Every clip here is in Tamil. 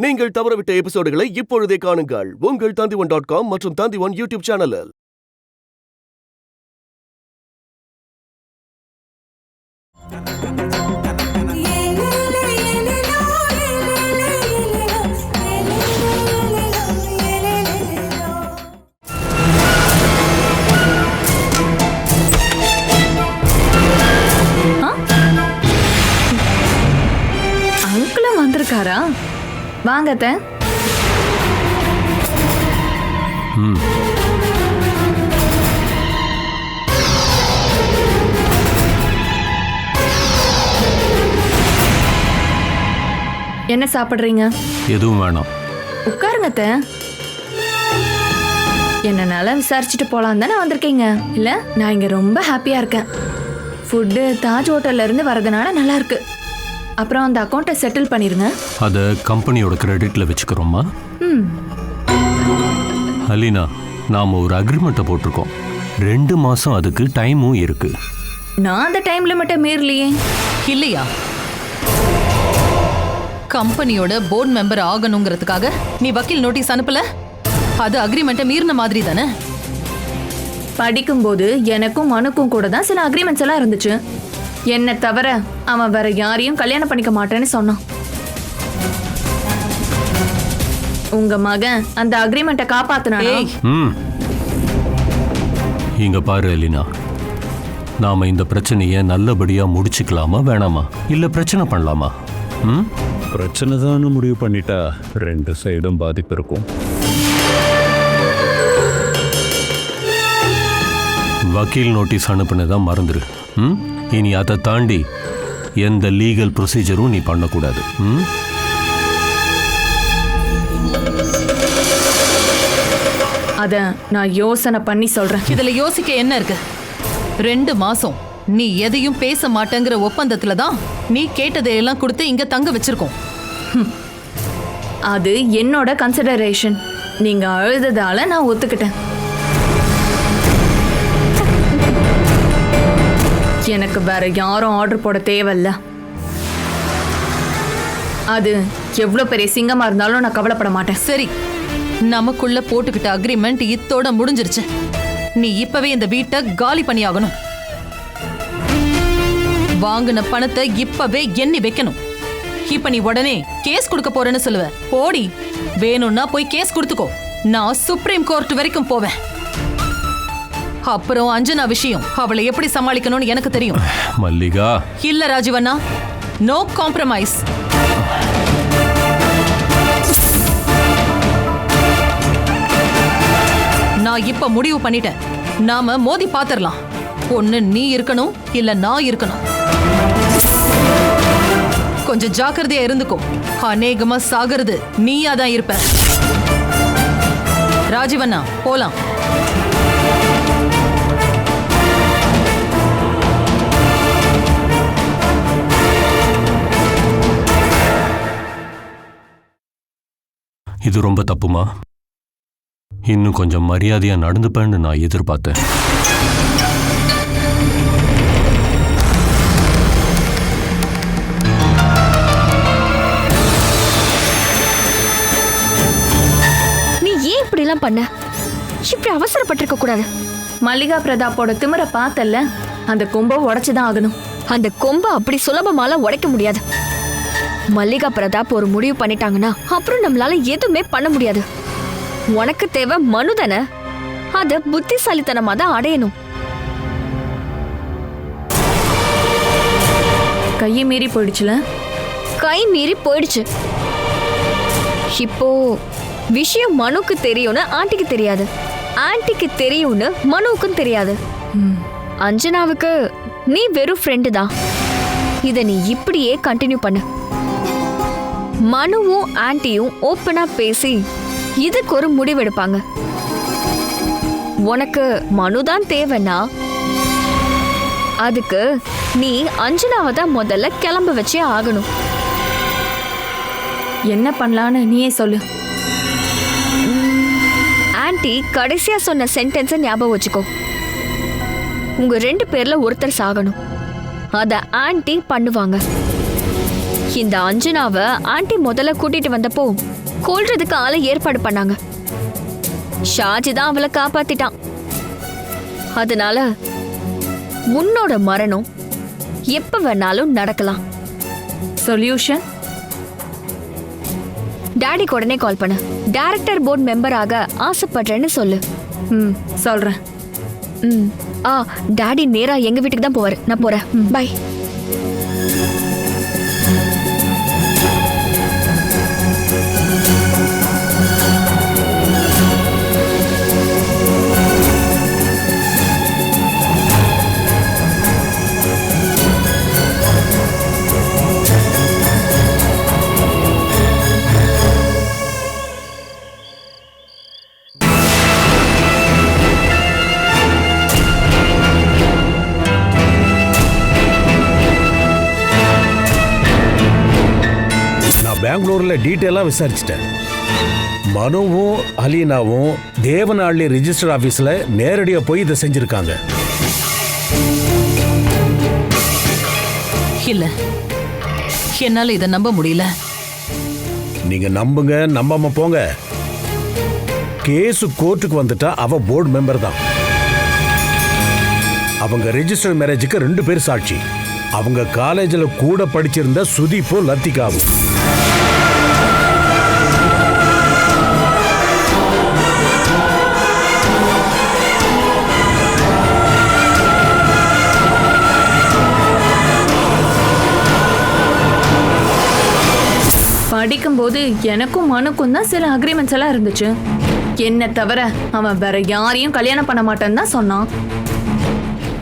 நீங்கள் தவறவிட்ட எபிசோடுகளை இப்பொழுதே காணுங்கள் உங்கள் Tandivan.com மற்றும் Tandivan யூடியூப் சேனலில். அங்கிளும் வந்திருக்காரா? வாங்கத்த. என்ன சாப்பிடுறீங்க? எதுவும் வேணாம். உட்காருங்கத்த. என்ன நல்லா விசாரிச்சுட்டு போலாம் தானே வந்திருக்கீங்க இல்ல? நான் இங்க ரொம்ப ஹாப்பியா இருக்கேன். ஃபுட்டு தாஜ் ஹோட்டல்ல இருந்து வரதுனால நல்லா இருக்கு. அப்புறம் அந்த அக்கௌண்ட்டை செட்டில் பண்ணிருங்க. அதை கம்பெனியோட கிரெடிட்ல வச்சுக்கிறோமா? அலினா, நாம ஒரு அக்ரிமெண்ட்டை போட்டிருக்கோம். 2 மாசம் அதுக்கு டைமும் இருக்கு. நான் அந்த டைம் லிமிட்டை மீறலையே. இல்லையா? கம்பெனியோட போர்டு மெம்பர் ஆகணுங்கிறதுக்காக நீ வக்கீல் நோட்டீஸ் அனுப்பல? அது அக்ரிமெண்ட்டை மீறின மாதிரி தானே? படிக்கும்போது எனக்கும் மனுக்கும் கூட தான் சில அக்ரிமெண்ட்ஸ் எல்லாம் இருந்துச்சு. என்ன தவிர அவன் வேற யாரையும் கல்யாணம் பண்ணிக்க மாட்டேன்னு சொன்னான். உங்க மகன் அந்த அக்ரிமெண்ட்டை காப்பாத்துனானா? இங்க பாரு அலினா, நாம இந்த பிரச்சனையை நல்லபடியா முடிச்சுக்கலாமா வேணாமா, இல்ல பிரச்சனை பண்ணலாமா? பிரச்சனை தான் முடிவு பண்ணிட்டா 2 சைடும் பாதிப்பு இருக்கும். வக்கீல் நோட்டீஸ் அனுப்புனதான் மறந்துரு. இனி அதை தாண்டி எந்த லீகல் ப்ரொசீஜரும் நீ பண்ணக்கூடாது. அத நான் யோசனை பண்ணி சொல்றேன். இதுல யோசிக்க என்ன இருக்கு? 2 மாசம் நீ எதையும் பேச மாட்டேங்கிற ஒப்பந்தத்துல தான் நீ கேட்டதையெல்லாம் கொடுத்து இங்க தங்க வச்சிருக்கோம். அது என்னோட கன்சிடரேஷன். நீங்க அழுததால நான் ஒத்துக்கிட்டேன். எனக்கு வேற யாரும் ஆர்டர் போட தேவையில்ல. அது எவ்வளவு பெரிய சிங்கமா இருந்தாலும் நான் கவலைப்பட மாட்டேன். சரி, நமக்குள்ள போட்டுக்கிட்ட அக்ரிமெண்ட் இத்தோட முடிஞ்சிருச்சு. நீ இப்பவே இந்த வீட்டை காலி பண்ணி ஆகணும். வாங்கின பணத்தை இப்பவே எண்ணி வைக்கணும். இப்ப நீ உடனே கேஸ் கொடுக்க போறேன்னு சொல்லுவ. போடி, வேணும்னா போய் கேஸ் கொடுத்துக்கோ. நான் சுப்ரீம் கோர்ட் வரைக்கும் போவேன். அப்புறம் அஞ்சனா விஷயம், அவளை எப்படி சமாளிக்கணும்னு எனக்கு தெரியும். மல்லிகா. இல்ல ராஜீவண்ணா, நோ காம்ப்ரமைஸ். நான் இப்ப முடிவு பண்ணிட்டேன். நாம மோதி பாத்திரலாம். ஒண்ணு நீ இருக்கணும், இல்ல நான் இருக்கணும். கொஞ்சம் ஜாக்கிரதையா இருந்துக்கோ. அநேகமா சாகிறது நீயா தான் இருப்ப. ராஜீவண்ணா, போலாம். இது ரொம்ப தப்புமா? இன்னும் கொஞ்சம் மரியாதையா நடந்துப்பேன்னு நான் எதிர்பார்த்தேன். நீ ஏன் இப்படி எல்லாம் பண்ண? இப்படி அவசரப்பட்டிருக்க கூடாது. மல்லிகா பிரதாப்போட திமிர பார்த்தல்ல, அந்த கொம்பை உடைச்சுதான் ஆகணும். அந்த கொம்பை அப்படி சுலபமால உடைக்க முடியாது. மல்லிகா பிரதாப் ஒரு முடிவு பண்ணிட்டாங்கன்னா அப்புறம் நம்மளால எதுவுமே பண்ண முடியாது. உனக்கு தேவை மனு தானே? அத புத்திசாலித்தனமா தான் அடையணும். கையை மீறி போயிடுச்சுல? கை மீறி போயிடுச்சு. இப்போ விஷயம் மனுக்கு தெரியும்னு ஆண்டிக்கு தெரியாது, ஆண்டிக்கு தெரியும்னு மனுவுக்கும் தெரியாது. அஞ்சனாவுக்கு நீ வெறும் ஃப்ரெண்டு தான். இத நீ இப்படியே கண்டினியூ பண்ணு. மனுவும் ஆண்டியும் ஓப்பனா பேசி இதுக்கு ஒரு முடிவெடுப்பாங்க. உனக்கு மனுதான் தேவைன்னா அதுக்கு நீ அஞ்சனாவை தான் முதல்ல கிளம்ப வச்சே ஆகணும். என்ன பண்ணலான்னு நீயே சொல்லு. ஆண்டி கடைசியா சொன்ன சென்டென்ஸை ஞாபகம் வச்சுக்கோ. உங்க 2 பேர்ல ஒருத்தர் சாகணும். அத ஆண்டி பண்ணுவாங்க. இந்த அஞ்சனாவை ஆண்டி முதல்ல கூட்டிட்டு வந்தப்போ கொல்றதுக்கு ஆளை ஏற்பாடு பண்ணாங்க. ஷாஜி தான் அவளை காப்பாத்திட்டான். அதனால உன்னோட மரணம் எப்ப வேணாலும் நடக்கலாம். சொல்யூஷன்? டாடிக்கு உடனே கால் பண்ணு. டைரக்டர் போர்டு மெம்பராக ஆசைப்படுறேன்னு சொல்லு. ம், சொல்றேன். ம். டாடி நேரா எங்க வீட்டுக்கு தான் போவாரு. நான் போறேன். பை. பெங்களூர்ல டீட்டெயிலாக விசாரிச்சிட்டேன். மனுவும் அலீனாவும் தேவநாள்ளி ரிஜிஸ்டர் ஆஃபீஸில் நேரடியாக போய் இதை செஞ்சிருக்காங்க. இல்ல, என்னால இதை நம்ப முடியல. நீங்க நம்புங்க, நம்பாம போங்க. கேஸ் கோர்ட்டுக்கு வந்துட்டா அவ போர்டு மெம்பர் தான். அவங்க ரெஜிஸ்டர் மேரேஜுக்கு 2 பேர் சாட்சி. அவங்க காலேஜில் கூட படிச்சிருந்த சுதீப்பும் லத்திகாவும். படிக்கும்போது எனக்கும் மனுக்கும் தான் சில அக்ரிமெண்ட்ஸ் எல்லாம் இருந்துச்சு. என்ன தவிர அவன் வேற யாரையும் கல்யாணம் பண்ண மாட்டேன்னு தான் சொன்னான்.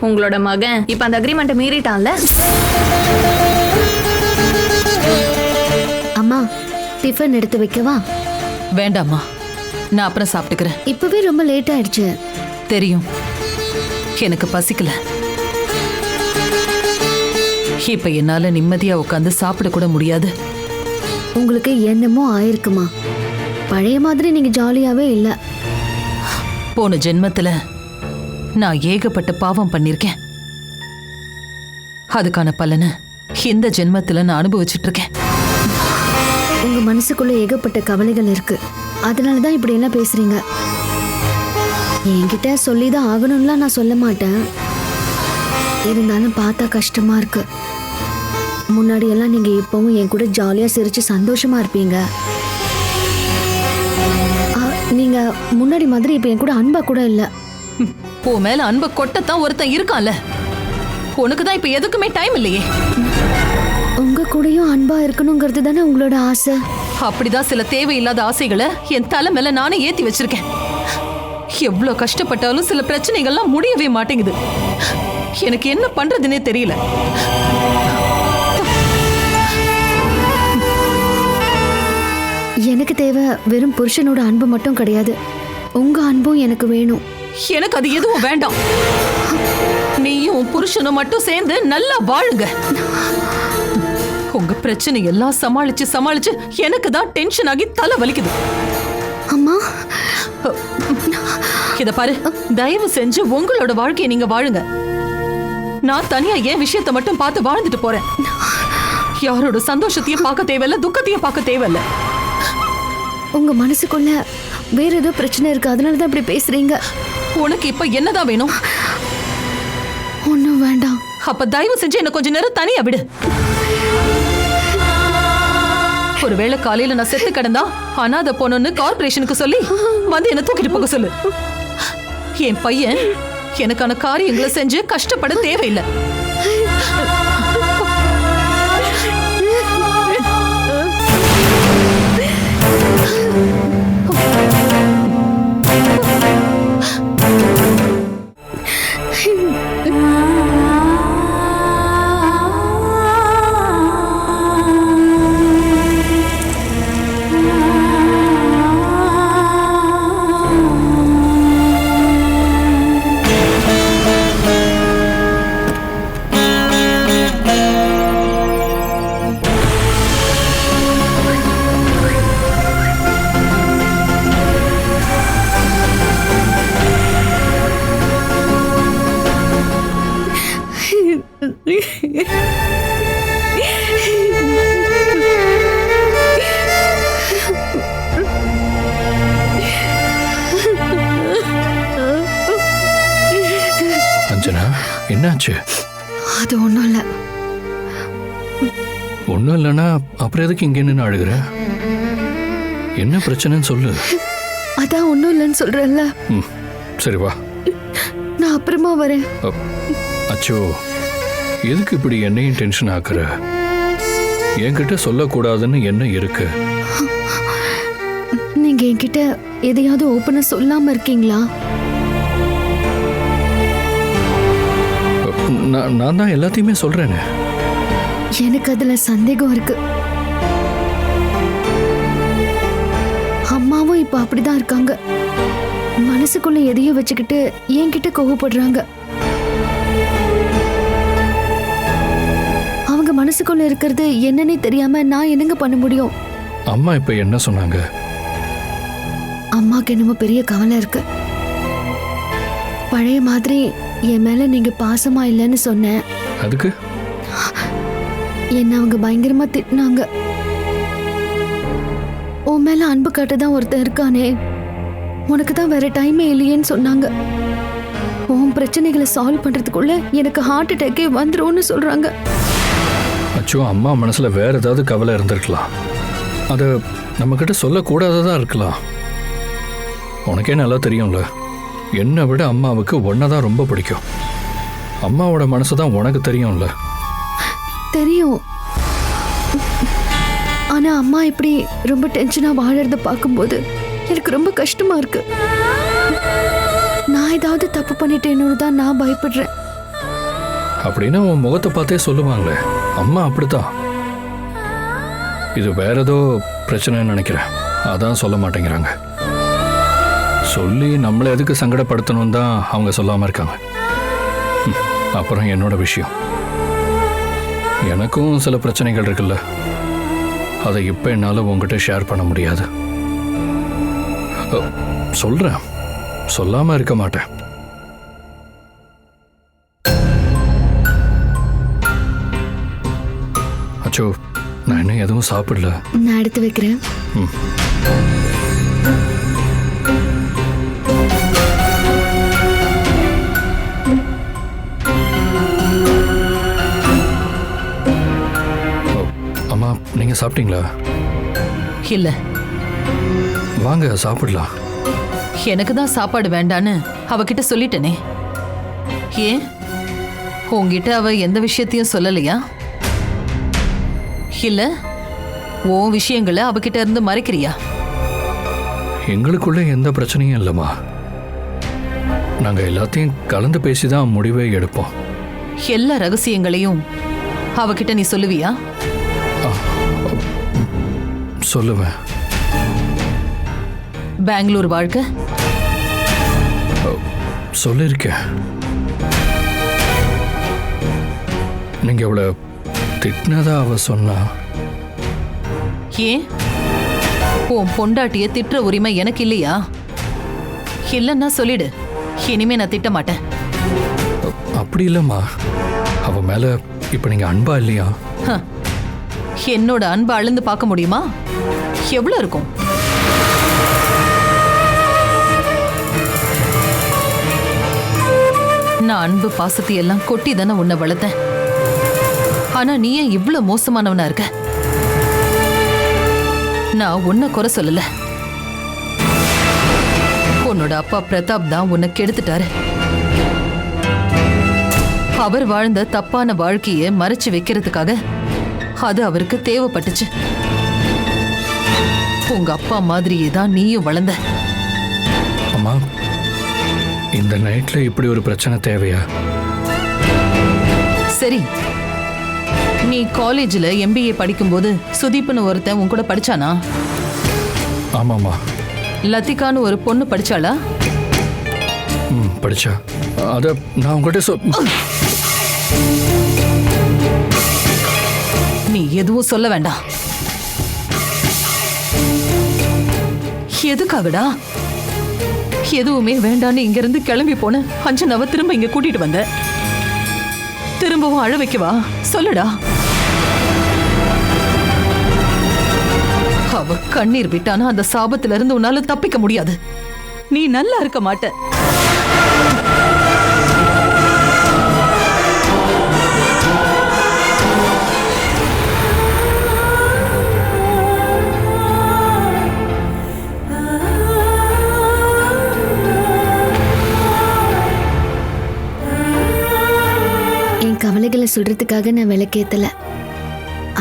உங்களோட மகன் இப்ப அந்த அக்ரிமெண்ட்டை மீறிட்டான்ல. அம்மா, டிஃபன் எடுத்து வைக்கவா? வேண்டாம்மா, நான் அப்புறம் சாப்பிட்டுக்கிறேன். இப்பவே ரொம்ப லேட் ஆயிடுச்சு. தெரியும், எனக்கு பசிக்கல. இப்ப என்னால நிம்மதியா உட்காந்து சாப்பிட கூட முடியாது. உங்களுக்கு என்னமோ ஆயிருக்குமா? பழைய மாதிரி நீங்க ஜாலியாவே இல்ல. போன ஜென்மத்துல நான் ஏகப்பட்ட பாவம் பண்ணிருக்கேன். அதுக்கான பலனை இந்த ஜென்மத்துல நான் அனுபவிச்சுட்டு இருக்கேன். உங்க மனசுக்குள்ள ஏகப்பட்ட கவலைகள் இருக்கு. அதனாலதான் இப்படி எல்லாம் பேசுறீங்க. என்கிட்ட சொல்லிதான் ஆகணும்லாம் நான் சொல்ல மாட்டேன். இருந்தாலும் பார்த்தா கஷ்டமா இருக்கு. முன்னாடி எல்லாம் நீங்க எப்பவும் என் கூட ஜாலியா சிரிச்சு சந்தோஷமா இருப்பீங்க. நீங்க முன்னாடி மாதிரி இப்ப என் கூட அன்பா கூட இல்ல. போ மேல அன்பை கொட்டத்தான் ஒருத்தன் இருக்கான்ல. உனக்கு தான் இப்ப எதுக்குமே டைம் இல்லையே. உங்க கூடயும் அன்பா இருக்கணுங்கிறது தானே உங்களோட ஆசை. அப்படிதான் சில தேவையில்லாத ஆசைகளை என் தலை மேல நானே ஏத்தி வச்சிருக்கேன். எவ்வளவு கஷ்டப்பட்டாலும் சில பிரச்சனைகள்லாம் முடியவே மாட்டேங்குது. எனக்கு என்ன பண்றதுன்னே தெரியல. எனக்கு தேவை வெறும் புருஷனோட அன்பு மட்டும் கிடையாது, உங்க அன்பும் எனக்கு வேணும். எனக்கு அது எதுவும் வேண்டாம். நீயும் உன் புருஷனும் மட்டும் சேர்ந்து நல்லா வாழுங்க. உங்க பிரச்சனை எல்லாம் சமாளிச்சு சமாளிச்சு எனக்கு தான் டென்ஷன் ஆகி தலை வலிக்குது. அம்மா, இத பாரு, தயவு செஞ்சு உங்களோட வாழ்க்கையை நீங்க வாழுங்க. நான் தனியா என் விஷயத்தை மட்டும் பார்த்து வாழ்ந்துட்டு போறேன். யாரோட சந்தோஷத்தையும் பார்க்க தேவையில்ல, துக்கத்தையும் பார்க்க தேவையில்ல. உங்க மனசுக்குள்ள வேற ஏதோ பிரச்சனை இருக்கு, அதனாலதான் இப்படி பேசுறீங்க. உனக்கு இப்ப என்னதான் வேணும்? ஒண்ணும் வேண்டாம். அப்ப தயவு செஞ்சு என்ன கொஞ்ச நேரம் தனியா விடு. ஒருவேளை காலையில நான் செத்து கிடந்தா அனாதை போனோன்னு கார்பரேஷனுக்கு சொல்லி வந்து என்ன தூக்கிட்டு போக சொல்லு. என் பையன் எனக்கான காரியங்களை செஞ்சு கஷ்டப்பட தேவையில்லை. என்னாச்சு? அது ஒன்றும் இல்லை. ஒன்றும் இல்லைன்னா அப்புறம் எதுக்கு இங்கே நின்று அழுகிற? என்ன பிரச்சனைன்னு சொல்லு. அதான் ஒன்றும் இல்லைன்னு சொல்கிறேன்ல. ம், சரி வா. நான் அப்புறமா வரேன். அச்சோ, எதுக்கு இப்படி என்னையும் டென்ஷன் ஆக்குற? என்கிட்ட சொல்லக்கூடாதுன்னு என்ன இருக்கு? நீங்க என்கிட்ட எதையாவது ஓப்பனா சொல்லாம இருக்கீங்களா? நான் தான் எல்லாத்தையுமே சொல்றேனே. எனக்கு அதுல சந்தேகம் இருக்கு. அம்மாவும் இப்ப அப்படிதான் இருக்காங்க. மனசுக்குள்ள எதையோ வச்சுக்கிட்டு என்கிட்ட கோவப்படுறாங்க. அவங்க மனசுக்குள்ள இருக்கிறது என்னன்னே தெரியாம நான் என்னங்க பண்ண முடியும்? அம்மா இப்ப என்ன சொன்னாங்க? அம்மாக்கு என்னமோ பெரிய கவலை இருக்கு. பழைய மாதிரி என் மேல நீங்க பாசமா இல்லைன்னு சொன்னேன். அதுக்கு என்ன அவங்க பயங்கரமா திட்டினாங்க. உன் மேல அன்பு காட்டதான் ஒருத்தன் இருக்கானே, உனக்கு தான் வேற டைமே இல்லையேன்னு சொன்னாங்க. உன் பிரச்சனைகளை சால்வ் பண்றதுக்குள்ள எனக்கு ஹார்ட் அட்டாக்கே வந்துரும்னு சொல்றாங்க. அச்சோ, அம்மா மனசுல வேற ஏதாவது கவலை இருந்திருக்கலாம். அது நம்ம கிட்ட சொல்லக்கூடாததா இருக்கலாம். உனக்கே நல்லா தெரியும்ல, என்னை விட அம்மாவுக்கு ஒன்னதான் ரொம்ப பிடிக்கும். அம்மாவோட மனசு தான் உனக்கு தெரியும்ல. தெரியும். ஆனா அம்மா இப்படி ரொம்ப டென்ஷனா வாழறத பார்க்கும்போது எனக்கு ரொம்ப கஷ்டமா இருக்கு. நான் ஏதாவது தப்பு பண்ணிட்டேன்னு தான் நான் பயப்படுறேன். அப்படின்னா உன் முகத்தை பார்த்தே சொல்லுவாங்களே, அம்மா அப்படித்தான். இது வேற ஏதோ பிரச்சனைன்னு நினைக்கிறேன், அதான் சொல்ல மாட்டேங்கிறாங்க. சொல்லி நம்மளை எதுக்கு சங்கடப்படுத்தணும் தான் அவங்க சொல்லாம இருக்காங்க. அப்புறம் என்னோட விஷயம், எனக்கும் சில பிரச்சனைகள் இருக்குல்ல, அதை இப்ப என்னால உங்ககிட்ட ஷேர் பண்ண முடியாது. சொல்றேன், சொல்லாம இருக்க மாட்டேன். அச்சோ, நான் இன்னும் எதுவும் சாப்பிடல. நான் எடுத்து வைக்கிறேன். அம்மா, நீங்க சாப்பிட்டீங்களா? இல்ல, வாங்க சாப்பிடலாம். எனக்கு தான் சாப்பாடு வேண்டான்னு அவகிட்ட சொல்லிட்டேனே. ஏன் உங்ககிட்ட அவ எந்த விஷயத்தையும் சொல்லலையா? இல்ல உன் விஷயங்களை அவகிட்ட இருந்து மறைக்கிறியா? எங்களுக்குள்ள எந்த பிரச்சனையும் இல்லைம்மா. நாங்க எல்லாத்தையும் கலந்து பேசிதான் முடிவே எடுப்போம். எல்லா ரகசியங்களையும் அவகிட்ட நீ சொல்லுவியா? சொல்லுவேன். பெங்களூர் வாழ்க்கை சொல்லிருக்கேன். நீங்க அவளை திட்டினதா அவ சொன்னா. ஏன் உன் பொண்டாட்டிய திட்டுற உரிமை எனக்கு இல்லையா? இல்லன்னா சொல்லிடு, இனிமே நான் திட்ட மாட்டேன். அப்படி இல்லம்மா, அவ மேல இப்ப நீங்க அன்பா இல்லையா? என்னோட அன்பை அளந்து பார்க்க முடியுமா? எவ்வளவு இருக்கும்? நான் அன்பு பாசத்தை எல்லாம் கொட்டி தானே உன்னை வளர்த்தேன். ஆனா நீ ஏன் இவ்வளவு மோசமானவனா இருக்க? நான் உன்னை குறை சொல்லல. உன்னோட அப்பா பிரதாப் தான் உன்னை கெடுத்துட்டாரு. அவர் வாழ்ந்த தப்பான வாழ்க்கையை மறைச்சு வைக்கிறதுக்காக அது அவருக்கு தேவைப்பட்டுச்சு. உங்க அப்பா மாதிரியே தான் நீயும் வளர்ந்த. அம்மா, இந்த நைட்ல இப்படி ஒரு பிரச்சனை தேவையா? சரி, நீ காலேஜ்ல MBA படிக்கும்போது சுதீப்னு ஒருத்தன் உன் கூட படிச்சானா? ஆமாம்மா. லத்திகான்னு ஒரு பொண்ணு படிச்சாளா? படிச்சா. அத நான் உங்ககிட்ட நீ எதுவும் சொல்ல வேண்டாம். எதுக்காகடா? எதுவுமே வேண்டான்னு இங்க இருந்து கிளம்பி போன அஞ்சனாவை திரும்ப இங்க கூட்டிட்டு வந்த. திரும்பவும் அழ வைக்கவா? சொல்லுடா. அவ கண்ணீர் விட்டானா அந்த சாபத்துல இருந்து உன்னால தப்பிக்க முடியாது. நீ நல்லா இருக்க மாட்ட. இல்லைன்னு சொல்றதுக்காக நான் விளக்கேத்தல.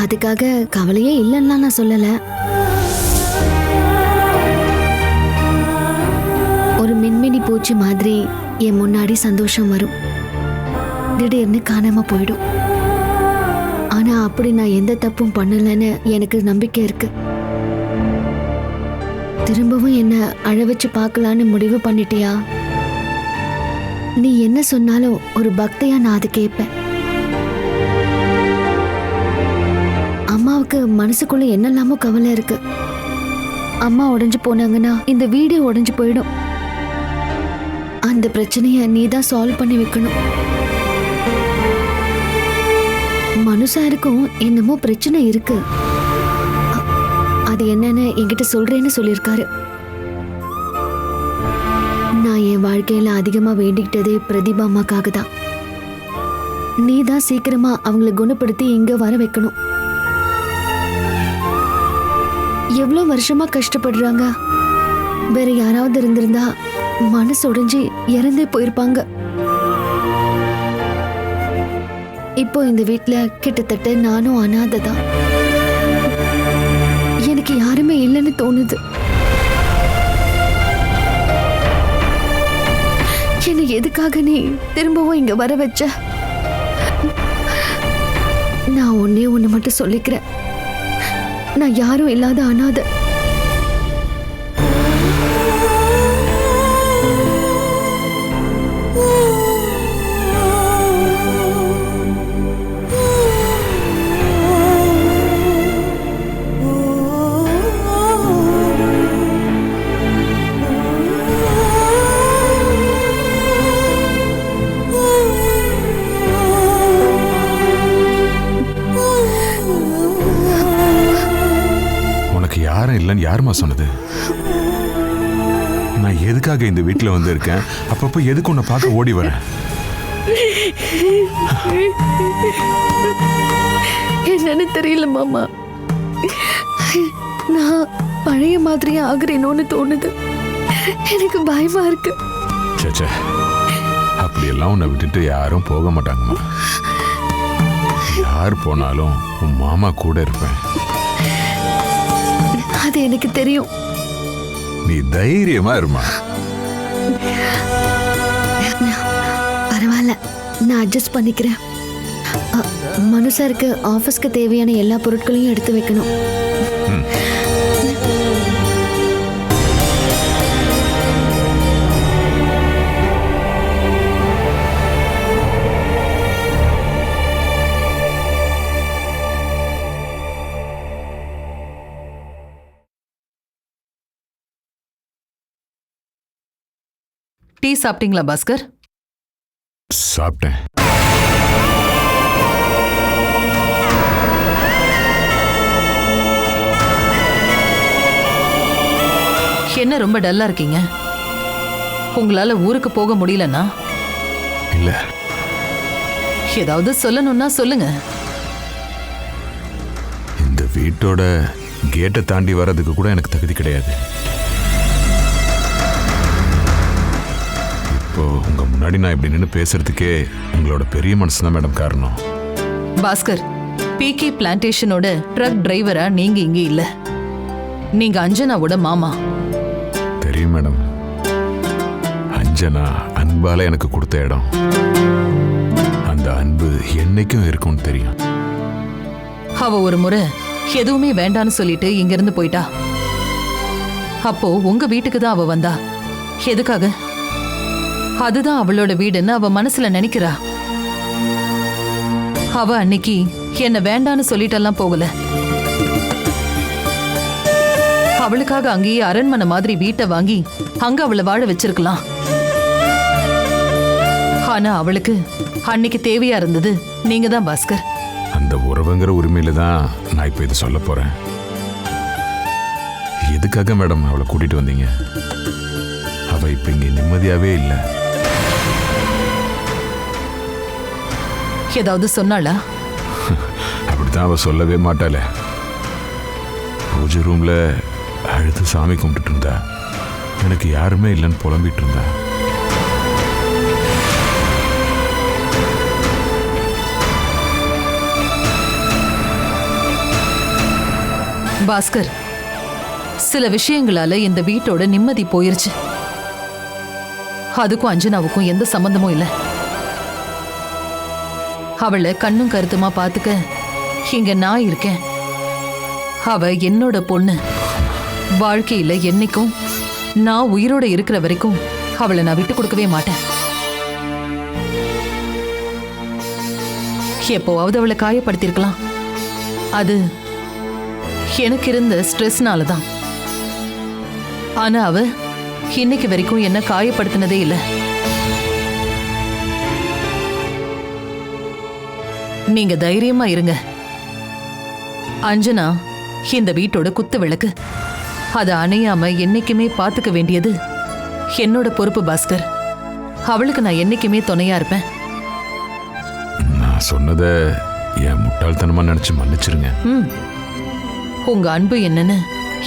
அதுக்காக கவலையே இல்லைன்னா நான் சொல்லல. ஒரு மின்மினி பூச்சி மாதிரி என் முன்னாடி சந்தோஷம் வரும், திடீர்னு காணாம போயிடும். ஆனா அப்படி நான் எந்த தப்பும் பண்ணலன்னு எனக்கு நம்பிக்கை இருக்கு. திரும்பவும் என்ன அழ வச்சு பார்க்கலான்னு முடிவு பண்ணிட்டியா? நீ என்ன சொன்னாலும் ஒரு பக்தையா நான் அதை கேட்பேன். அம்மாவுக்கு மனசுக்குள்ள என்னெல்லாமோ கவலை இருக்கு. அம்மா உடைஞ்சு போனாங்கன்னா இந்த வீடே உடைஞ்சு போயிடும். அந்த பிரச்சனைய நீ தான் சால்வ் பண்ணி வைக்கணும். மனுஷாருக்கும் என்னமோ பிரச்சனை இருக்கு, அது என்னன்னு என்கிட்ட சொல்றேன்னு சொல்லியிருக்காரு. நான் என் வாழ்க்கையில அதிகமா வேண்டிக்கிட்டதே பிரதீபா அம்மாக்காக தான். நீ தான் சீக்கிரமா அவங்கள குணப்படுத்தி இங்க வர வைக்கணும். எவ்வளவு வருஷமா கஷ்டப்படுறாங்க. வேற யாராவது இருந்திருந்தா மனசு உடைஞ்சு இறந்தே போயிருப்பாங்க. இப்போ இந்த வீட்ல கிட்டத்தட்ட நானும் அனாதை தான். எனக்கு யாருமே இல்லைன்னு தோணுது. என்னை எதுக்காக நீ திரும்பவும் இங்க வர வச்ச? நான் ஒண்ணு மட்டும் சொல்லிக்கிறேன், நான் யாரும் இல்லாத அனாதை. யாரும் இல்லைன்னு யாருமா சொன்னது? நான் எதுக்காக இந்த வீட்டில் வந்து இருக்கேன்? அப்பப்போ எதுக்கு உன்னை பார்க்க ஓடி வரேன்? என்னன்னு தெரியல மாமா, நான் பழைய மாதிரியே ஆகுறேனோன்னு தோணுது. எனக்கு பயமா இருக்கு. சேச்சே, அப்படியெல்லாம் உன்னை விட்டுட்டு யாரும் போக மாட்டாங்கம்மா. யார் போனாலும் உன் மாமா கூட இருப்பேன். அது எனக்கு தெரியும். நீ தைரியமா இருமா. பரவாயில்ல, நான் அட்ஜஸ்ட் பண்ணிக்கிறேன். மனு சாருக்கு ஆபீஸ்க்கு தேவையான எல்லா பொருட்களையும் எடுத்து வைக்கணும். டீ சாப்பிட்டீங்களா பாஸ்கர்? சாப்பிட்டேன். என்ன ரொம்ப டல்லா இருக்கீங்க? உங்களால ஊருக்கு போக முடியலன்னா? இல்ல, ஏதாவது சொல்லணும்னா சொல்லுங்க. இந்த வீட்டோட கேட்டை தாண்டி வர்றதுக்கு கூட எனக்கு தகுதி கிடையாது. இப்போ உங்க முன்னாடி நான் இப்படி நின்று பேசுறதுக்கே உங்களோட பெரிய மனசு தான் மேடம் காரணம். பாஸ்கர், பிகே பிளான்டேஷனோட ட்ரக் டிரைவரா நீங்க இங்க இல்ல. நீங்க அஞ்சனாவோட மாமா. தெரியும் மேடம். அஞ்சனா அன்பால எனக்கு கொடுத்த இடம். அந்த அன்பு என்னைக்கும் இருக்கும்னு தெரியும். அவ ஒரு முறை எதுவுமே வேண்டான்னு சொல்லிட்டு இங்க இருந்து போயிட்டா. அப்போ உங்க வீட்டுக்கு தான் அவ வந்தா. எதுக்காக? அதுதான் அவளோட வீடுன்னு அவ மனசுல நினைக்கிறா. அவ அன்னைக்கு என்ன வேண்டான்னு சொல்லிட்டெல்லாம் போகல. அவளுக்காக அங்கேயே அரண்மனை மாதிரி வீட்டை வாங்கி அங்க அவளை வாழ வச்சிருக்கலாம். ஆனா அவளுக்கு அன்னைக்கு தேவையா இருந்தது நீங்க தான் பாஸ்கர். அந்த உறவுங்கிற உரிமையில தான் நான் இப்ப இதை சொல்ல போறேன். எதுக்காக மேடம் அவளை கூட்டிட்டு வந்தீங்க? அவ இப்ப இங்க நிம்மதியாவே இல்லை. ஏதாவது சொன்னாளா? அப்படித்தான் அவ சொல்லவே மாட்டாளே. பூஜை ரூம்ல அழுது சாமி கும்பிட்டு இருந்தா. எனக்கு யாருமே இல்லைன்னு புலம்பிட்டு இருந்தா. பாஸ்கர், சில விஷயங்களால இந்த வீட்டோட நிம்மதி போயிருச்சு. அதுக்கும் அஞ்சனாவுக்கும் எந்த சம்பந்தமும் இல்லை. அவளை கண்ணும் கருத்துமா பாத்துக்க இங்க நான் இருக்கேன். அவ என்னோட பொண்ணு. வாழ்க்கையில என்னைக்கும் நான் உயிரோட இருக்கிற வரைக்கும் அவளை நான் விட்டு கொடுக்கவே மாட்டேன். எப்போவாவது அவளை காயப்படுத்திருக்கலாம். அது எனக்கு இருந்த ஸ்ட்ரெஸ்னால தான். ஆனா அவ இன்னைக்கு வரைக்கும் என்ன காயப்படுத்தினதே இல்லை. நீங்க தைரியமா இருங்க. அஞ்சனா இந்த வீட்டோட குத்து விளக்கு. அதை அணையாம என்னைக்குமே பாத்துக்க வேண்டியது என்னோட பொறுப்பு பாஸ்கர். அவளுக்கு நான் என்னைக்குமே துணையா இருப்பேன். நான் சொன்னதை என் முட்டாள்தனமா நினைச்சு மன்னிச்சிருங்க. உங்க அன்பு என்னன்னு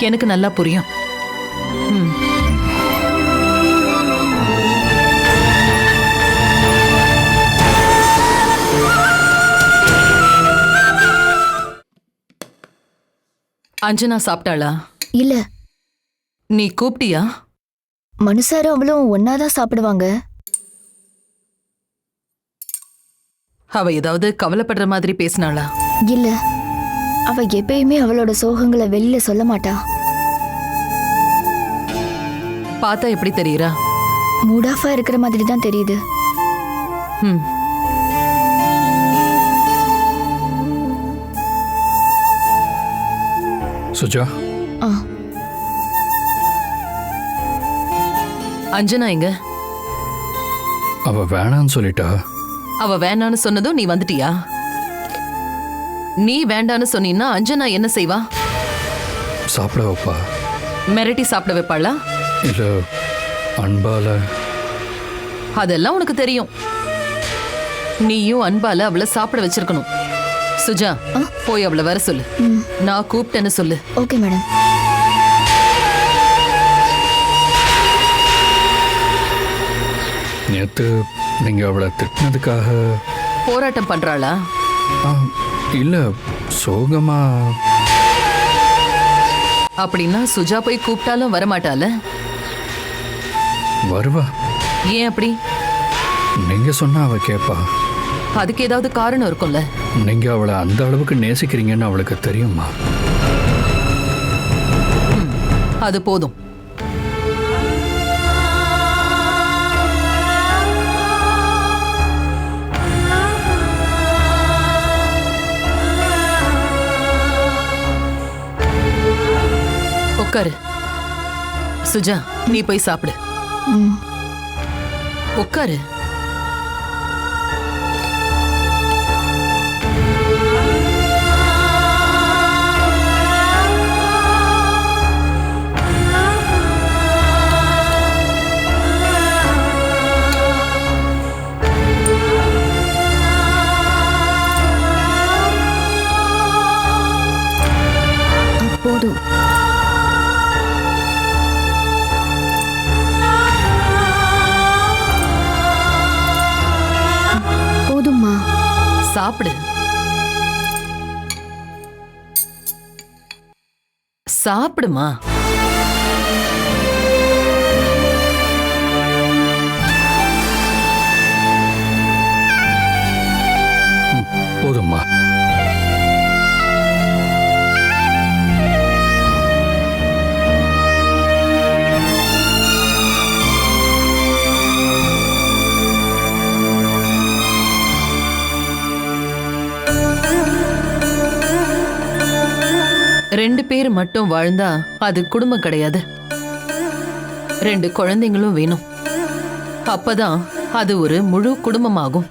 எனக்கு நல்லா புரியும். அஞ்சனா சாப்பிட்டாளா? இல்ல. நீ கூப்பிட்டியா? மனுஷாரும் அவளும் ஒன்னாதான் சாப்பிடுவாங்க. அவ ஏதாவது கவலைப்படுற மாதிரி பேசினாளா? இல்ல, அவ எப்பயுமே அவளோட சோகங்களை வெளியில சொல்ல மாட்டா. பார்த்தா எப்படி தெரியுறா? மூட் ஆஃபா இருக்கிற மாதிரி தான் தெரியுது. சுஜா, அஞ்சனா எங்க? அவ வேணான்னு சொல்லிட்டா. அவ வேணான்னு சொன்னதும் நீ வந்துட்டியா? நீ வேண்டான்னு சொன்னீன்னா அஞ்சனா என்ன செய்வா? சாப்பிட வைப்பா. மிரட்டி சாப்பிட வைப்பாளா? இல்ல அன்பால. அதெல்லாம் உனக்கு தெரியும். நீயும் அன்பால அவளை சாப்பிட வச்சிருக்கணும். சுஜா, போய் அவளை வர சொல்லு. நான் கூப்பிட்டேன்னு சொல்லு. Okay madam. நேத்து நீங்க அவளை திட்டினதுக்காக போராட்டம் பண்றாளா? இல்ல, சோகமா. அப்படின்னா சுஜா போய் கூப்பிட்டாலும் வரமாட்டால? வருவா. ஏன் அப்படி? நீங்க சொன்னா அவ கேப்பா. அதுக்கு ஏதாவது காரணம் இருக்கும்ல? நீங்க அவளை அந்த அளவுக்கு நேசிக்கிறீங்கன்னு அவளுக்கு தெரியுமா? அது போதும். உட்காரு. சுஜா, நீ போய் சாப்பிடு. உட்காரு. போதும். போதும்மா. சாப்பிடு. சாப்பிடுமா. போதும்மா. ரெண்டு பேர் மட்டும் வாழ்ந்தா அது குடும்பம் கிடையாது. ரெண்டு குழந்தைங்களும் வேணும். அப்பதான் அது ஒரு முழு குடும்பமாகும்.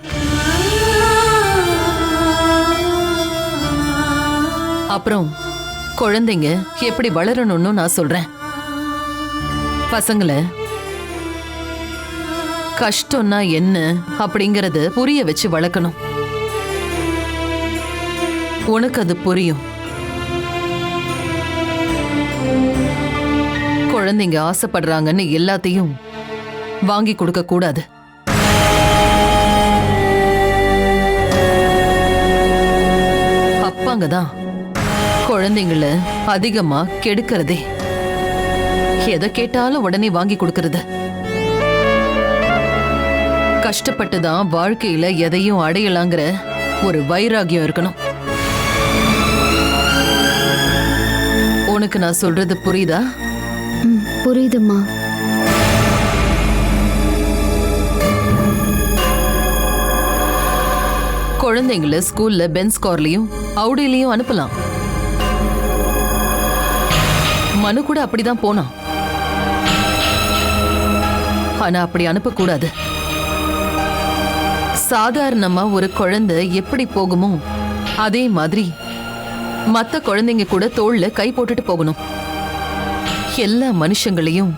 அப்புறம் குழந்தைங்க எப்படி வளரணும்னு நான் சொல்றேன். பசங்களை கஷ்டம்னா என்ன அப்படிங்கறது புரிய வச்சு வளர்க்கணும். உனக்கு அது புரியும். குழந்தைங்க ஆசைப்படுறாங்கன்னு எல்லாத்தையும் வாங்கி கொடுக்க கூடாது. அப்பாங்க தான் குழந்தைங்கள அதிகமா கெடுக்கிறதே, எதை கேட்டாலும் உடனே வாங்கி கொடுக்கறது. கஷ்டப்பட்டுதான் வாழ்க்கையில எதையும் அடையலாங்கிற ஒரு வைராகியம் இருக்கணும். உனக்கு நான் சொல்றது புரியுதா? புரியுதுமா. குழந்தைங்கள ஸ்கூல்ல பென்ஸ் கார்லயும் அவுடிலையும் அனுப்பலாம். மனு கூட அப்படிதான் போனான். ஆனா அப்படி அனுப்பக்கூடாது. சாதாரணமா ஒரு குழந்தை எப்படி போகுமோ அதே மாதிரி மத்த குழந்தைங்க கூட தோள்ல கை போட்டுட்டு போகணும். எல்லா மனுஷங்களையும்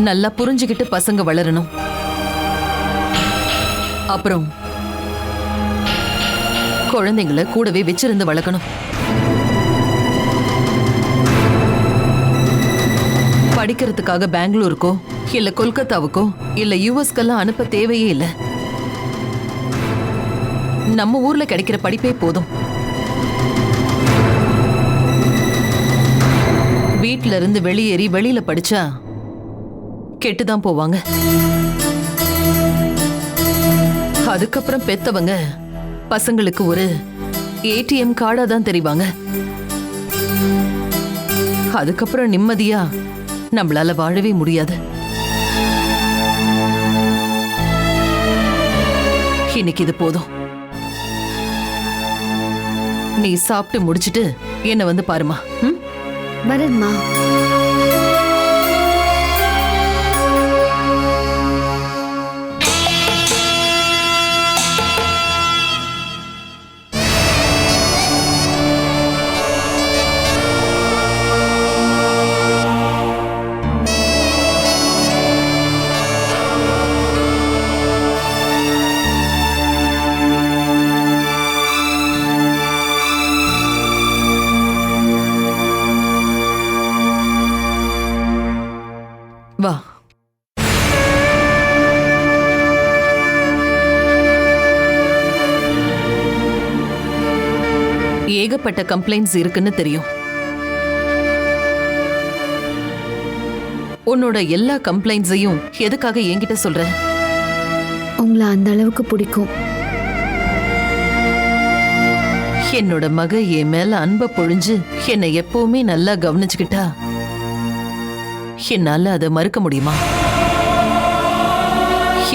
நல்லா புரிஞ்சுக்கிட்டு பசங்க வளரணும். அப்புறம் குழந்தைங்கள கூடவே வச்சிருந்து வளர்க்கணும். படிக்கிறதுக்காக பெங்களூருக்கோ இல்ல கொல்கத்தாவுக்கோ இல்ல யுஎஸ்க்கெல்லாம் அனுப்ப தேவையே இல்லை. நம்ம ஊர்ல கிடைக்கிற படிப்பே போதும். வீட்ல இருந்து வெளியேறி வெளியில படிச்சா கெட்டுதான் போவாங்க. அதுக்கப்புறம் பெத்தவங்க பசங்களுக்கு ஒரு ஏடிஎம் கார்டா தான் தெரிவாங்க. அதுக்கப்புறம் நிம்மதியா நம்மளால வாழவே முடியாது. இன்னைக்கு இது போதும். நீ சாப்பிட்டு முடிச்சிட்டு என்ன வந்து பாருமா. வரேன்மா. வா. ஏகப்பட்ட கம்ப்ளைண்ட்ஸ் இருக்குன்னு தெரியும். உன்னோட எல்லா கம்ப்ளைண்ட்ஸையும் எதுக்காக என்கிட்ட சொல்ற? உங்களை அந்த அளவுக்கு பிடிக்கும். என்னோட மக என் மேல அன்பை பொழிஞ்சு என்னை எப்பவுமே நல்லா கவனிச்சுக்கிட்டா என்னால அதை மறுக்க முடியுமா?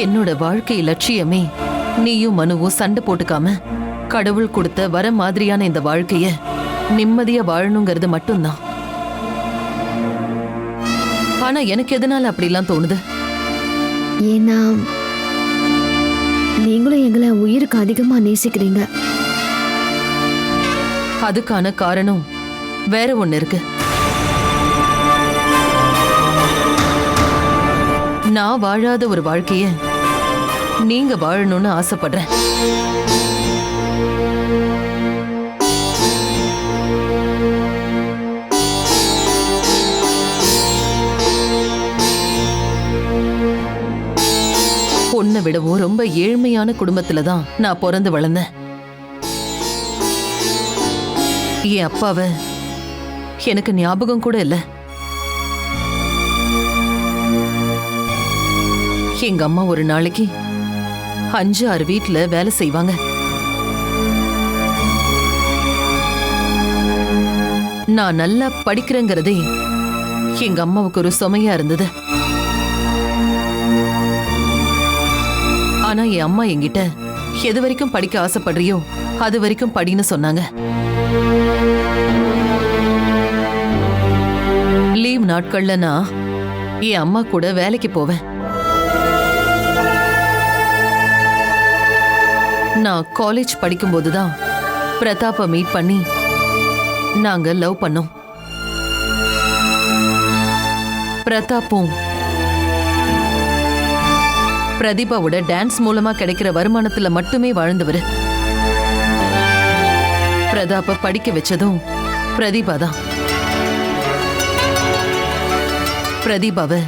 என்னோட வாழ்க்கை லட்சியமே நீயும் மனுவும் சண்டை போட்டுக்காம கடவுள் கொடுத்த வர மாதிரியான இந்த வாழ்க்கைய நிம்மதியா வாழணுங்கிறது மட்டும்தான். ஆனா எனக்கு எதனால அப்படிலாம் தோணுது? ஏன்னா நீங்களும் எங்களை உயிருக்கு அதிகமா நேசிக்கிறீங்க. அதுக்கான காரணம் வேற ஒண்ணு இருக்கு. நான் வாழாத ஒரு வாழ்க்கைய நீங்க வாழணும்னு ஆசைப்படுறேன். பொண்ணை விடவும் ரொம்ப ஏழ்மையான குடும்பத்துல தான் நான் பிறந்து வளர்ந்தேன். என் அப்பாவை எனக்கு ஞாபகம் கூட இல்லை. எங்க அம்மா ஒரு நாளைக்கு 5-6 வீட்டுல வேலை செய்வாங்க. நான் நல்லா படிக்கிறேங்கிறதே எங்க அம்மாவுக்கு ஒரு சுமையா இருந்தது. ஆனா என் அம்மா என்கிட்ட எது வரைக்கும் படிக்க ஆசைப்படுறியோ அது வரைக்கும் படின்னு சொன்னாங்க. லீவ் நாட்கள்ல நான் என் அம்மா கூட வேலைக்கு போவேன். நான் காலேஜ் படிக்கும்போதுதான் பிரதாப்பை மீட் பண்ணி நாங்க லவ் பண்ணோம். பிரதாப்பும் பிரதீபாவோட டான்ஸ் மூலமா கிடைக்கிற வருமானத்துல மட்டுமே வாழ்ந்தவர். பிரதாப்ப படிக்க வச்சதும் பிரதீபா தான். பிரதீபாவை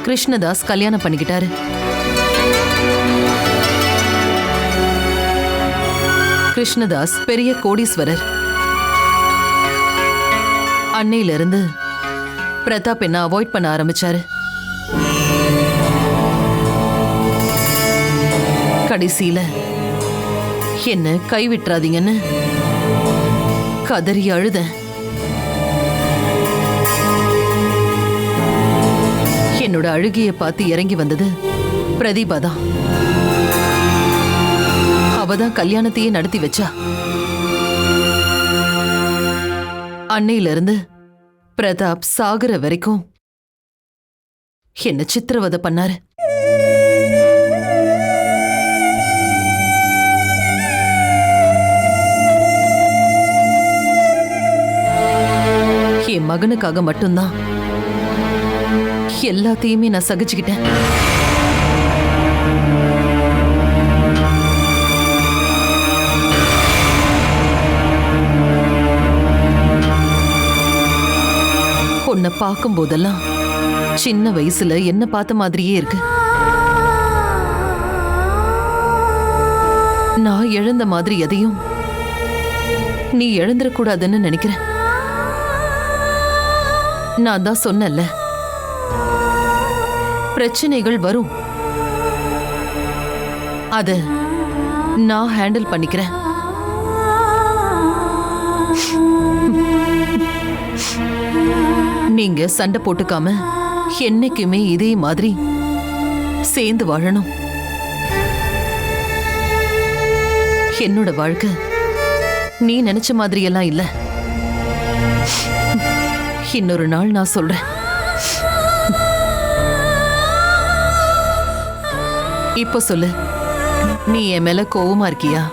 கிருஷ்ணதாஸ் கல்யாணம் பண்ணிக்கிட்டாரு. கிருஷ்ணதாஸ் பெரிய கோடீஸ்வரர். அன்னையில இருந்து பிரதாப் என்ன அவாய்ட் பண்ண ஆரம்பிச்சாரு. கடைசியில என்ன கைவிட்டுறாதீங்கன்னு கதறி அழுதேன். என்னோட அழுகைய பார்த்து இறங்கி வந்தது பிரதீபா தான். அவதான் கல்யாணத்தையே நடத்தி வச்சா. அன்னையில இருந்து பிரதாப் சாகுற வரைக்கும் என்ன சித்திரவதை பண்ணாரு. என் மகனுக்காக மட்டும்தான் எல்லாத்தையுமே நான் சகிச்சுக்கிட்டேன். உன்னை பார்க்கும் போதெல்லாம் சின்ன வயசுல என்ன பார்த்த மாதிரியே இருக்கு. நான் இழந்த மாதிரி எதையும் நீ இழந்துடக்கூடாதுன்னு நினைக்கிறேன். நான் தான் சொன்னேன்ல, பிரச்சனைகள் வரும், அத நான் ஹேண்டில் பண்ணிக்கிறேன். நீங்க சண்டை போட்டுக்காம என்னைக்குமே இதே மாதிரி சேர்ந்து வாழணும். என்னோட வாழ்க்கை நீ நினைச்ச மாதிரி எல்லாம் இல்ல. இன்னொரு நாள் நான் சொல்றேன். இப்ப சொல்லு, நீ என் மேல கோவமா இருக்கியா?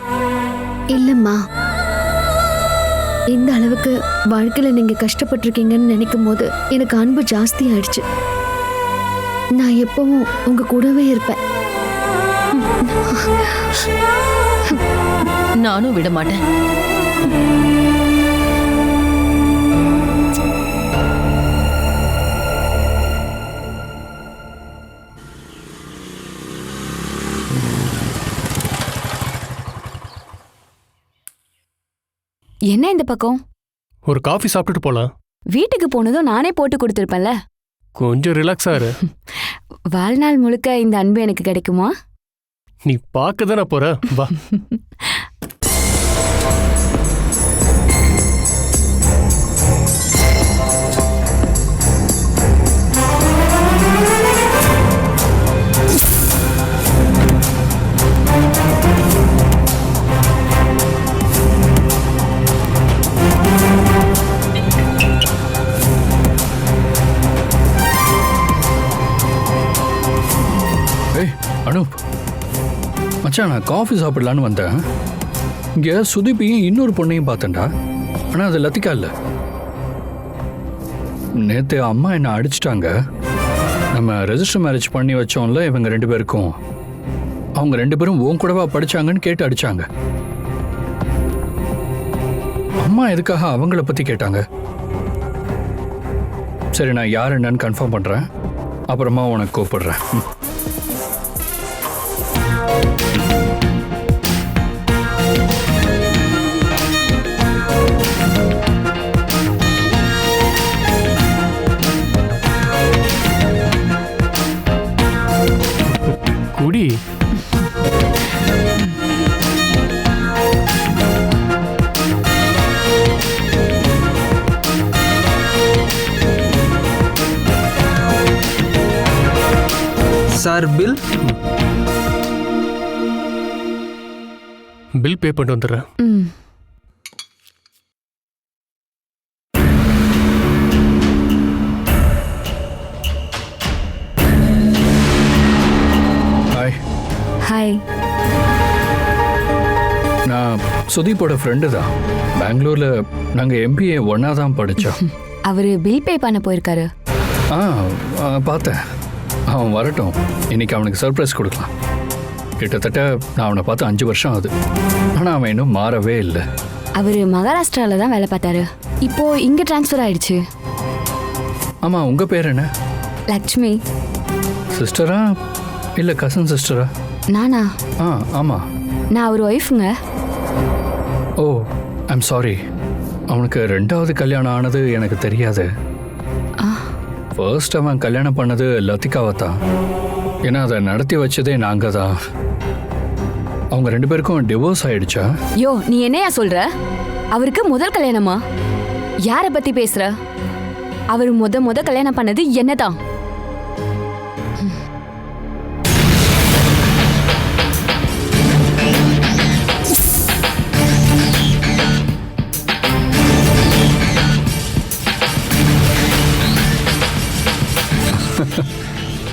இல்லம்மா, இந்த அளவுக்கு வாழ்க்கையில நீங்க கஷ்டப்பட்டிருக்கீங்கன்னு நினைக்கும் போது எனக்கு அன்பு ஜாஸ்தி ஆயிடுச்சு. நான் எப்பவும் உங்க கூடவே இருப்பேன். நானும் விட மாட்டேன். என்ன இந்த பக்கம்? ஒரு காஃபி சாப்பிட்டுட்டு போலாம். வீட்டுக்கு போனதும் நானே போட்டு கொடுத்துருப்பேன்ல. கொஞ்சம் ரிலாக்ஸா இரு. வாழ்நாள் முழுக்க இந்த அன்பு எனக்கு கிடைக்குமா? நீ பார்க்க தானே போற, வா. அனுப் மச்சான், நான் காஃபி சாப்பிடலான்னு வந்தேன். இங்கே சுதீப்பையும் இன்னொரு பொண்ணையும் பார்த்தேன்டா. ஆனால் அது லத்திகா இல்லை. நேற்று அம்மா என்னை அடிச்சிட்டாங்க. நம்ம ரெஜிஸ்டர் மேரேஜ் பண்ணி வச்சோம்ல இவங்க ரெண்டு பேருக்கும், அவங்க ரெண்டு பேரும் உன் கூடவா படித்தாங்கன்னு கேட்டு அடித்தாங்க. அம்மா எதுக்காக அவங்கள பற்றி கேட்டாங்க. சரி, நான் யார் என்னன்னு கன்ஃபார்ம் பண்ணுறேன், அப்புறமா உனக்கு கூப்பிடுறேன். குடி. சார், பில் பில் பே பண்ணிட்டு வந்துடுறேன். ஹாய். ஹாய். நான் சுதீப்போட ஃப்ரெண்டு தான். பெங்களூரில் நாங்கள் எம்பிஏ ஒன்றா தான் படித்தோம். அவர் பில் பே பண்ண போயிருக்காரு. பார்த்தேன். அவன் வரட்டும், இன்னைக்கு அவனுக்கு சர்ப்ரைஸ் கொடுக்கலாம். கிட்டத்தட்ட நான் அவனை பார்த்து 5 வருஷம் ஆகுது. ஆனால் அவன் இன்னும் மாறவே இல்லை. அவர் மகாராஷ்டிராவில் தான் வேலை பார்த்தாரு. இப்போ இங்கே ட்ரான்ஸ்ஃபர் ஆயிடுச்சு. ஆமாம், உங்கள் பேர் என்ன? லக்ஷ்மி. சிஸ்டரா இல்லை கசன் சிஸ்டரா? நானா? ஆமாம். நான் ஒரு ஒய்ஃபுங்க. ஓ, ஐம் சாரி. அவனுக்கு 2வது கல்யாணம் ஆனது எனக்கு தெரியாது. ஃபர்ஸ்ட் அவன் கல்யாணம் பண்ணது லத்திகாவை தான். ஏன்னா அதை நடத்தி வச்சதே நாங்க தான். அவங்க 2 பேருக்கும் டிவோர்ஸ் ஆயிடுச்சா? யோ, நீ என்னையா சொல்ற? அவருக்கு முதல் கல்யாணமா? யாரை பத்தி பேசுற? அவர் முத கல்யாணம் பண்ணது என்னதான்.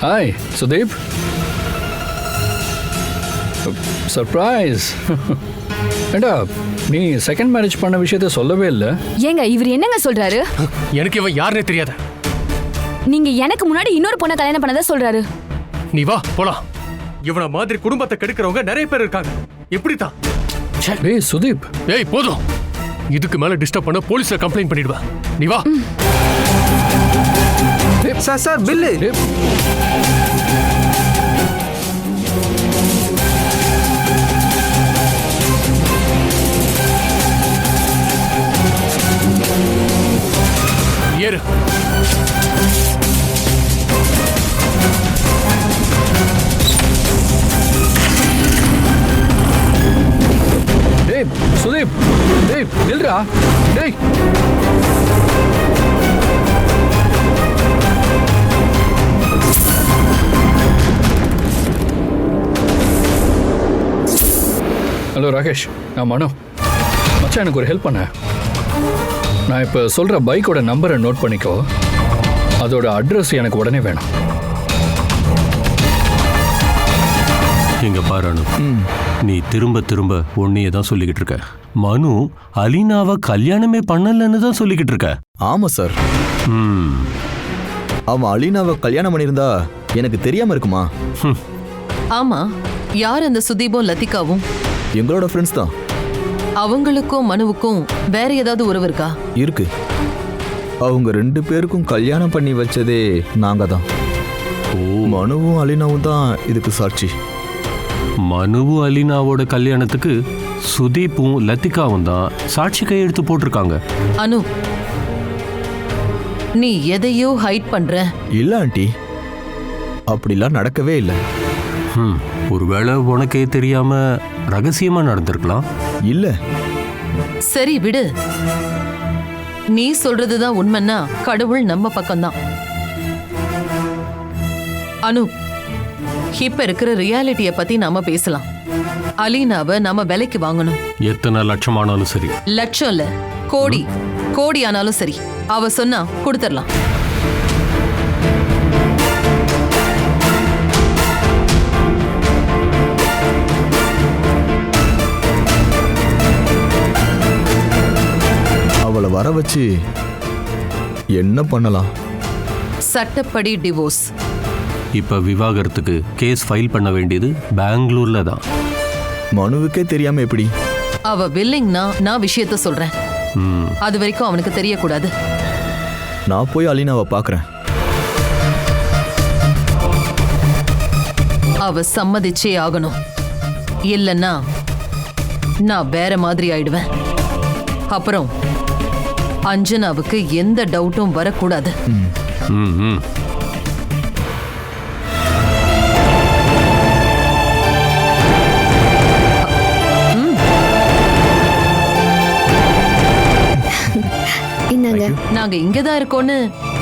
ஹாய் சுதீப். சர்ப்ரைஸ். ஏண்டா நீ செகண்ட் மேரேஜ் பண்ண விஷயத்த சொல்லவே இல்லை. ஏங்க இவர் என்னங்க சொல்றாரு? எனக்கு இவன் யாருன்னே தெரியாத. நீங்க எனக்கு முன்னாடி இன்னொரு பொண்ணை கல்யாணம் பண்ணதா சொல்றாரு. நீ வா போலாம். இவன மாதிரி குடும்பத்தை கெடுக்கிறவங்க நிறைய பேர் இருக்காங்க. எப்படிதான்? டேய் சுதீப். ஏய் போதும். இதுக்கு மேல டிஸ்டர்ப் பண்ண போலீஸ்ல கம்ப்ளைண்ட் பண்ணிடுவேன். நீ வா. Sir bill. ஏறு. டேய் சுதீப். டேய் நில்றா. டேய் ஹலோ ராகேஷ், நான் மனோ. மச்சான் எனக்கு ஒரு ஹெல்ப் பண்ண. நான் இப்போ சொல்கிற பைக்கோட நம்பரை நோட் பண்ணிக்கோ. அதோட அட்ரஸ் எனக்கு உடனே வேணும். இங்க பாரு அனு, நீ திரும்ப திரும்ப ஒன்னையே தான் சொல்லிக்கிட்டு இருக்க. மனு அலீனாவை கல்யாணமே பண்ணலன்னு தான் சொல்லிக்கிட்டு இருக்க. ஆமா சார். அவன் அலீனாவை கல்யாணம் பண்ணியிருந்தா எனக்கு தெரியாம இருக்குமா? ஆமா, யார் அந்த சுதீபும் லத்திகாவும்? எங்களோட ஃப்ரெண்ட்ஸ் தான். அவங்களுக்கும் மனுவுக்கும் வேற ஏதாவது உறவு இருக்கா? இருக்கு. அவங்க 2 பேருக்கும் கல்யாணம் பண்ணி வச்சதே நாங்க தான். மனுவும் அலீனாவும் தான் இதுக்கு சாட்சி. மனுவும் அலீனாவோட கல்யாணத்துக்கு சுதீப்பும் லத்திகாவும் தான் சாட்சி கையெழுத்து போட்டிருக்காங்க. அனு, நீ எதையோ ஹைட் பண்ற. இல்ல ஆண்டி, அப்படிலாம் நடக்கவே இல்லை. ஒருவேளை உனக்கே தெரியாம ரகசியமா நடந்திருக்கலாம். இல்ல. சரி விடு. நீ சொல்றதுதான் உண்மைன்னா கடவுள் நம்ம பக்கம்தான். அனு, இப்ப இருக்கிற ரியாலிட்டிய பத்தி நாம பேசலாம். அலீனாவை நாம விலைக்கு வாங்கணும். எத்தனை லட்சமானாலும் சரி. லட்சம் இல்ல, கோடி. கோடி ஆனாலும் சரி. அவ சொன்னா கொடுத்துடலாம். அவளை வர வச்சு என்ன பண்ணலாம்? சட்டப்படி டிவோர்ஸ். இப்ப விவாகரத்துக்கு கேஸ் ஃபைல் பண்ண வேண்டியது பெங்களூர்ல தான். மனுவுக்கே தெரியாம எப்படி? அவ வில்லிங்னா நான் விஷயத்த சொல்றேன். அது வரைக்கும் அவனுக்கு தெரியக்கூடாது. நான் போய் அலீனாவை பார்க்கறேன். அவ சம்மதிச்சே ஆகணும். இல்லைன்னா நான் வேற மாதிரி ஆயிடுவேன். அப்புறம் அஞ்சனாவுக்கு எந்த டவுட்டும் வரக்கூடாது. நாங்க இங்கதான் இருக்கோன்னு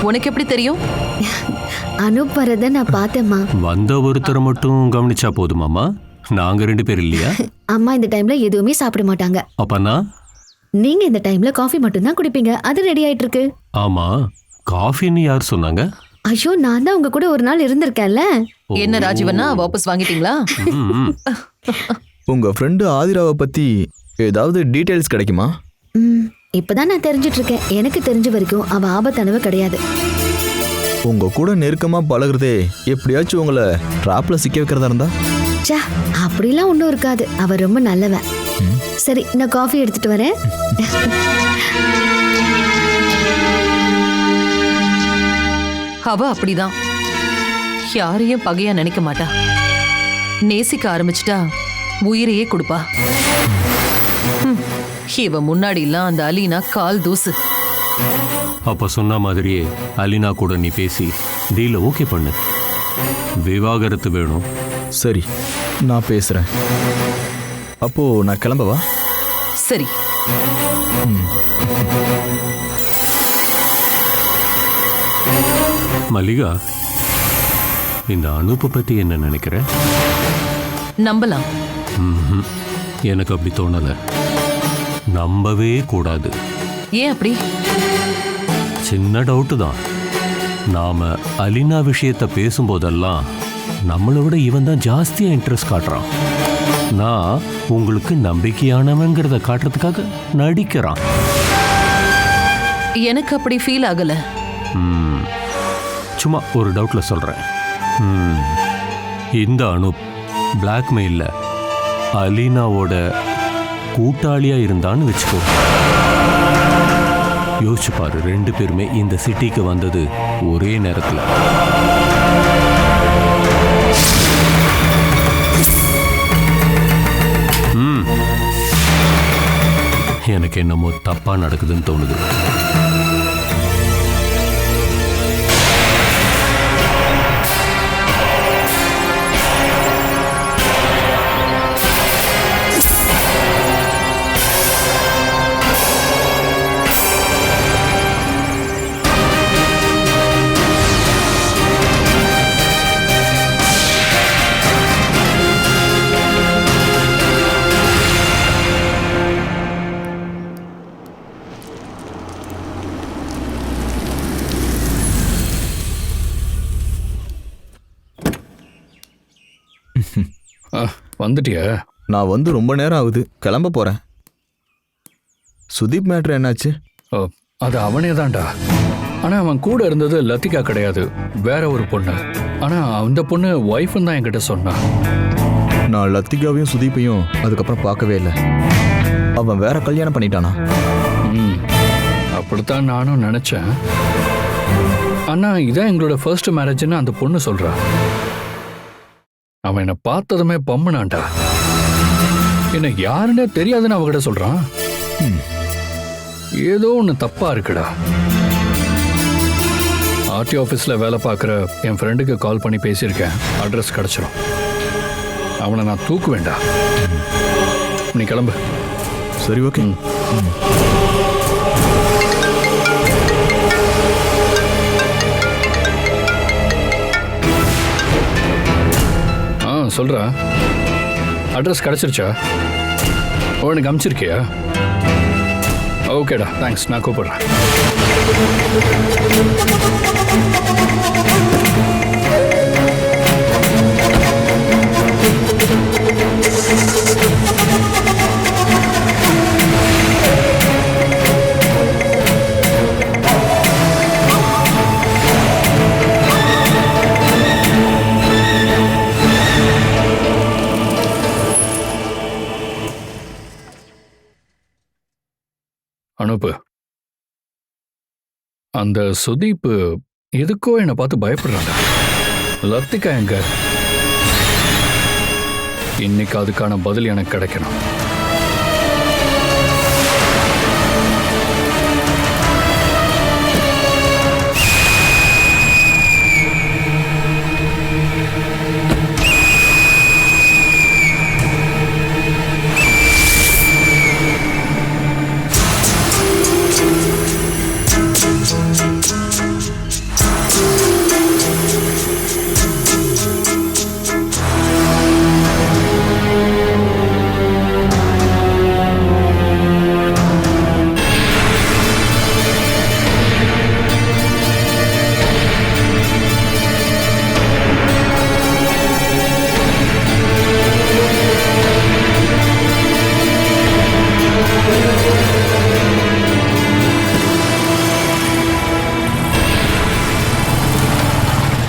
உனக்கு எப்படி தெரியும்? அனுப் வரத நான் பார்த்தேம்மா. வந்த ஒருத்தரை மட்டும் கவனிச்சா போதுமாமா? நாங்க 2 பேர் இல்லையா? அம்மா இந்த டைம்ல எதுவுமே சாப்பிட மாட்டாங்க. அப்பனா நீங்க இந்த டைம்ல காஃபி மட்டும் தான் குடிப்பீங்க. அது ரெடி ஆயிட்டு இருக்கு. ஆமா, காஃபின்னு யார் சொன்னாங்க? ஐயோ, நான் தான் உங்க கூட ஒரு நாள் இருந்திருக்கேன்ல. என்ன ராஜீவனா, வாபஸ் வாங்கிட்டீங்களா? உங்க ஃப்ரெண்டு ஆதிராவை பத்தி ஏதாவது டீடைல்ஸ் கிடைக்குமா? இப்பதான் நான் தெரிஞ்சிட்டு இருக்கேன். எனக்கு தெரிஞ்ச வரைக்கும் அவ ஆபத்தானவ கிடையாது. உங்க கூட நெருக்கமா பழகுறதே எப்படியாச்சும் உங்களை டிராப்ல சிக்க வைக்கிறதா இருந்தா? சே, அப்படிலாம் ஒன்றும் இருக்காது. அவ ரொம்ப நல்லவ. சரி, நான் காஃபி எடுத்துட்டு வரேன். அவ அப்படிதான். யாரையும் பகையா நினைக்க மாட்டா. நேசிக்க ஆரம்பிச்சிட்டா உயிரையே கொடுப்பா. இவ முன்னாடிலாம் அந்த அலீனா கால் தூசு. அப்ப சொன்ன மாதிரியே அலினா கூட நீ பேசி டீல ஓகே பண்ணு. விவாகரத்து வேணும். சரி, நான் பேசுறேன். அப்போ நான் கிளம்பவா? சரி. மல்லிகா, இந்த அனுப்பை பத்தி என்ன நினைக்கிற? நம்பலாம். எனக்கு அப்படி தோணல. நம்பவே கூடாது. ஏன் அப்படி? சின்ன டவுட்டு தான். நாம அலினா விஷயத்தை பேசும்போதெல்லாம் நம்மளை விட இவன் தான் ஜாஸ்தியா இன்ட்ரெஸ்ட் காட்டுறான். நான் உங்களுக்கு நம்பிக்கையானவங்கிறத காட்டுறதுக்காக நடிக்கிறான். எனக்கு அப்படி ஃபீல் ஆகல. சும்மா ஒரு டவுட்ல சொல்றேன். இந்த அனுப் பிளாக்மெயில்ல அலீனாவோட கூட்டாளியா இருந்தான்னு வச்சுக்கோ. யோசிச்சு பாரு, 2 பேருமே இந்த சிட்டிக்கு வந்தது ஒரே நேரத்தில். எனக்கு என்னமோ தப்பா நடக்குதுன்னு தோணுது. வந்துட்டியா? நான் வந்து ரொம்ப நேரம் ஆகுது, கிளம்ப போறேன். சுதீப் மேட்ரு என்னாச்சு? அது அவனே தான்டா. ஆனா அவன் கூட இருந்தது லத்திகா கிடையாது, வேற ஒரு பொண்ணு. ஆனா அந்த பொண்ணு ஒய்ஃப்னு தான் என்கிட்ட சொன்னான். நான் லத்திகாவையும் சுதீப்பையும் அதுக்கப்புறம் பார்க்கவே இல்லை. அவன் வேற கல்யாணம் பண்ணிட்டானா? அப்படித்தான் நானும் நினைச்சேன். ஆனா இதான் எங்களோட ஃபர்ஸ்ட் மேரேஜ்னு அந்த பொண்ணு சொல்றா. அவன் என்னை பார்த்ததுமே பம்முனான்டா. என்ன யாருன்னே தெரியாதுன்னு அவகிட்ட சொல்றான். ஏதோ ஒன்று தப்பா இருக்குடா. ஆர்டி ஆஃபீஸில் வேலை பார்க்குற என் ஃப்ரெண்டுக்கு கால் பண்ணி பேசியிருக்கேன். அட்ரஸ் கிடச்சிரும். அவனை நான் தூக்கு வேண்டாம். நீ கிளம்பு. சரி, ஓகே. சொல்றா. அட்ரஸ் கிடைச்சிருச்சா? உனக்கு அனுப்பிச்சிருக்கியா? ஓகேடா, தேங்க்ஸ். நான் கூப்பிடுறேன். அனுப்பு. அந்த சுதீப் எதுக்கோ என்னை பார்த்து பயப்படுறாங்க. லத்திகா எங்க? இன்னைக்கு அதுக்கான பதில் எனக்கு கிடைக்கணும்.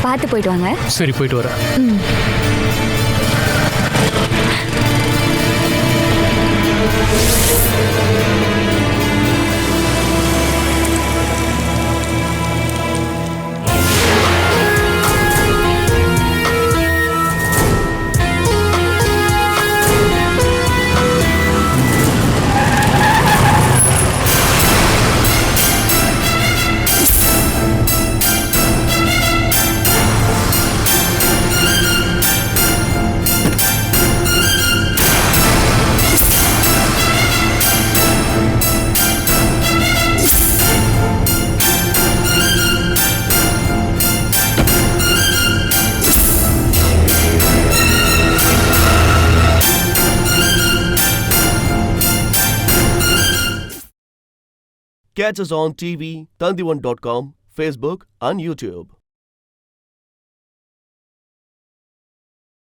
பார்த்து போயிட்டு வாங்க. சரி, போயிட்டு வரேன். Catch us on TV, Tandivan.com, Facebook and YouTube.